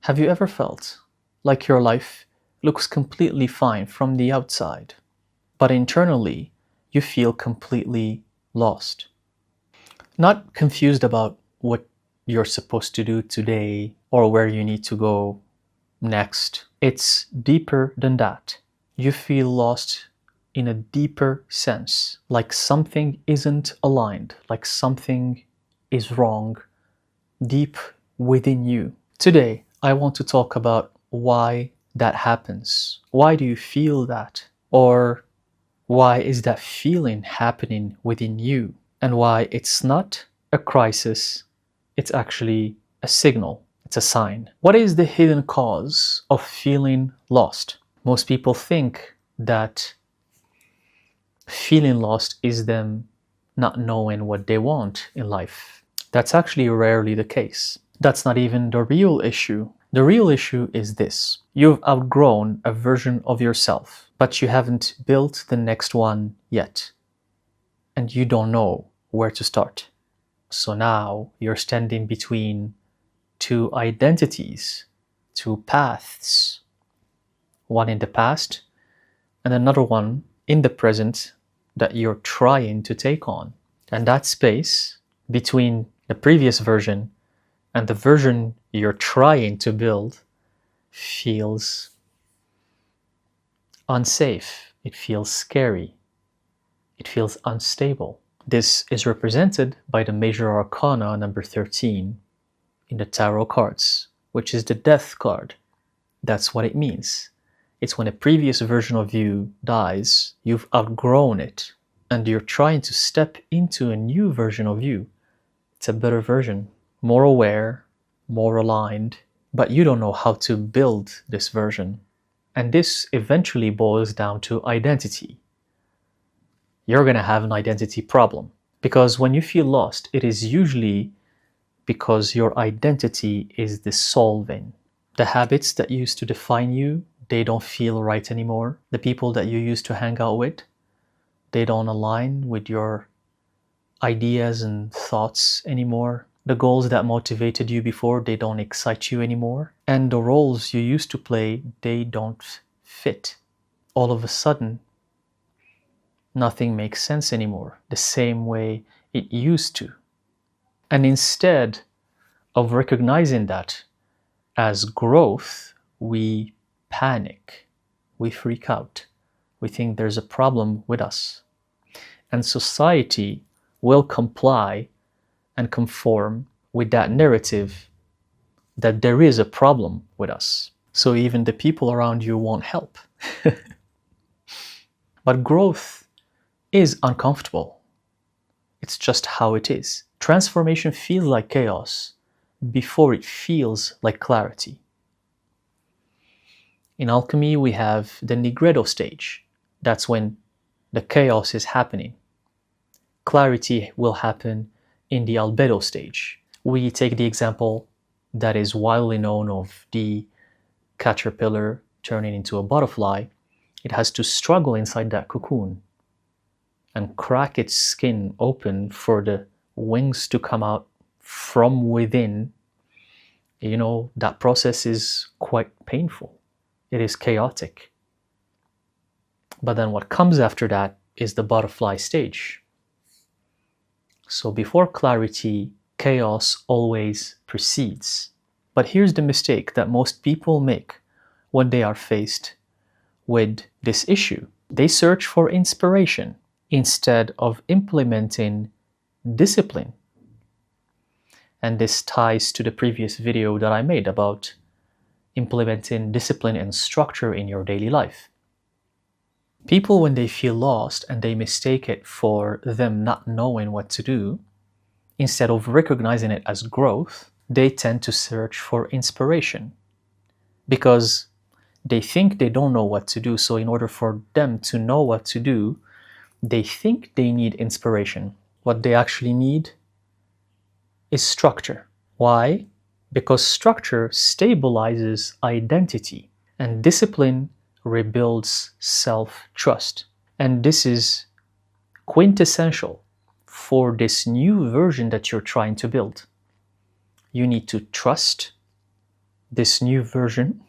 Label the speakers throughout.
Speaker 1: Have you ever felt like your life looks completely fine from the outside, but internally you feel completely lost? Not confused about what you're supposed to do today or where you need to go next. It's deeper than that. You feel lost in a deeper sense, like something isn't aligned, like something is wrong deep within you. Today, I want to talk about why that happens. Why do you feel that? Or why is that feeling happening within you? And why it's not a crisis, it's actually a signal, it's a sign. What is the hidden cause of feeling lost? Most people think that feeling lost is them not knowing what they want in life. That's actually rarely the case. That's not even the real issue. The real issue is this. You've outgrown a version of yourself, but you haven't built the next one yet. And you don't know where to start. So now you're standing between two identities, two paths. One in the past and another one in the present that you're trying to take on. And that space between the previous version and the version you're trying to build feels unsafe. It feels scary. It feels unstable. This is represented by the major arcana number 13 in the tarot cards, which is the death card. That's what it means. It's when a previous version of you dies, you've outgrown it, and you're trying to step into a new version of you. It's a better version, more aware, more aligned, but you don't know how to build this version. And this eventually boils down to identity. You're going to have an identity problem, because when you feel lost, it is usually because your identity is dissolving. The habits that used to define you, they don't feel right anymore. The people that you used to hang out with, they don't align with your ideas and thoughts anymore. The goals that motivated you before, they don't excite you anymore. And the roles you used to play, they don't fit. All of a sudden, nothing makes sense anymore, the same way it used to. And instead of recognizing that as growth, we panic, we freak out, we think there's a problem with us. And society will comply and conform with that narrative that there is a problem with us. So even the people around you won't help. But growth is uncomfortable. It's just how it is. Transformation feels like chaos before it feels like clarity. In alchemy, we have the nigredo stage. That's when the chaos is happening. Clarity will happen in the albedo stage. We take the example that is widely known of the caterpillar turning into a butterfly. It has to struggle inside that cocoon and crack its skin open for the wings to come out from within. You know, that process is quite painful. It is chaotic. But then what comes after that is the butterfly stage. So before clarity, chaos always precedes. But here's the mistake that most people make when they are faced with this issue. They search for inspiration instead of implementing discipline. And this ties to the previous video that I made about implementing discipline and structure in your daily life. People, when they feel lost and they mistake it for them not knowing what to do, instead of recognizing it as growth, they tend to search for inspiration because they think they don't know what to do. So in order for them to know what to do, they think they need inspiration. What they actually need is structure. Why? Because structure stabilizes identity and discipline rebuilds self-trust. And this is quintessential for this new version that you're trying to build. You need to trust this new version,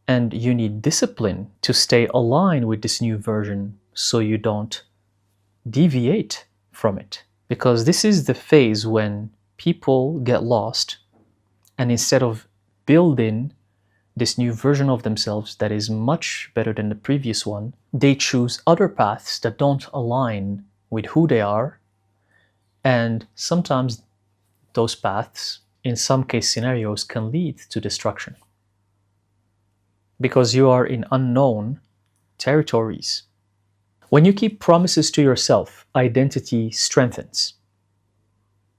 Speaker 1: and you need discipline to stay aligned with this new version so you don't deviate from it. Because this is the phase when people get lost, and instead of building this new version of themselves that is much better than the previous one, they choose other paths that don't align with who they are. And sometimes those paths, in some case scenarios, can lead to destruction. Because you are in unknown territories. When you keep promises to yourself, identity strengthens.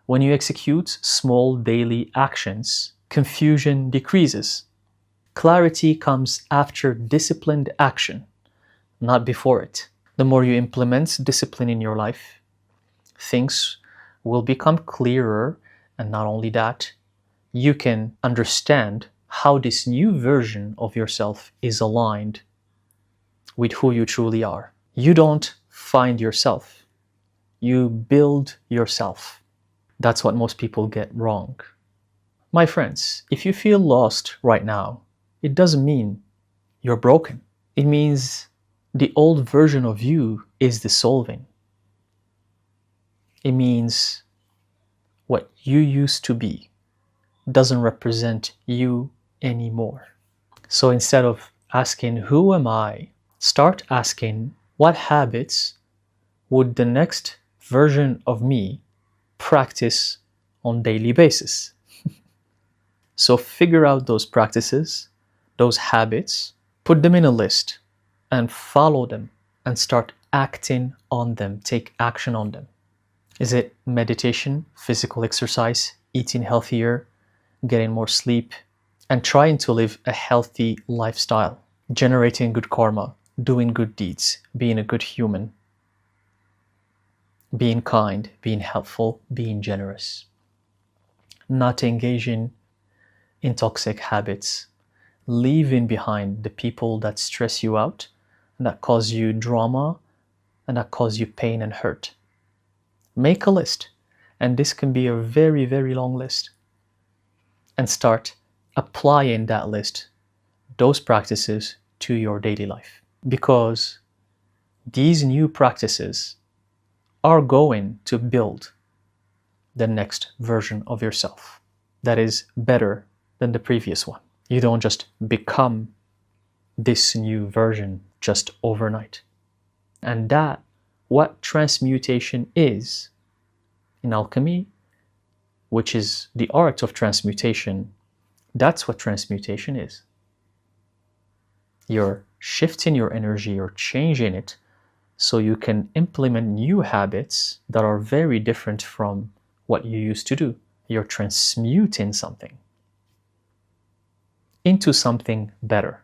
Speaker 1: When you execute small daily actions, confusion decreases. Clarity comes after disciplined action, not before it. The more you implement discipline in your life, things will become clearer, and not only that, you can understand how this new version of yourself is aligned with who you truly are. You don't find yourself, you build yourself. That's what most people get wrong. My friends, if you feel lost right now, it doesn't mean you're broken. It means the old version of you is dissolving. It means what you used to be doesn't represent you anymore. So instead of asking, who am I? Start asking, what habits would the next version of me practice on a daily basis? So figure out those practices, those habits, put them in a list and follow them and start acting on them. Take action on them. Is it meditation, physical exercise, eating healthier, getting more sleep, and trying to live a healthy lifestyle, generating good karma, doing good deeds, being a good human, being kind, being helpful, being generous, not engaging in toxic habits, leaving behind the people that stress you out and that cause you drama and that cause you pain and hurt. Make a list, and this can be a very, very long list, and start applying that list, those practices, to your daily life. Because these new practices are going to build the next version of yourself that is better than the previous one. You don't just become this new version just overnight. And that, what transmutation is in alchemy, which is the art of transmutation, that's what transmutation is. You're shifting your energy, you're changing it so you can implement new habits that are very different from what you used to do. You're transmuting something into something better.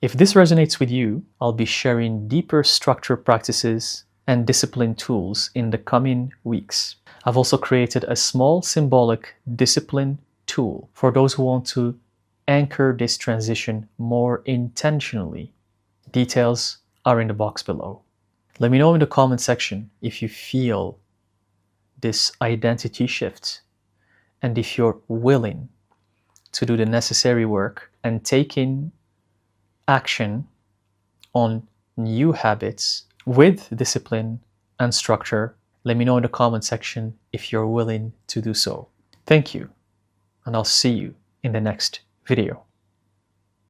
Speaker 1: If this resonates with you, I'll be sharing deeper structure practices and discipline tools in the coming weeks. I've also created a small symbolic discipline tool for those who want to anchor this transition more intentionally. Details are in the box below. Let me know in the comment section if you feel this identity shift and if you're willing to do the necessary work and taking action on new habits with discipline and structure. Let me know in the comment section if you're willing to do so. Thank you, and I'll see you in the next video.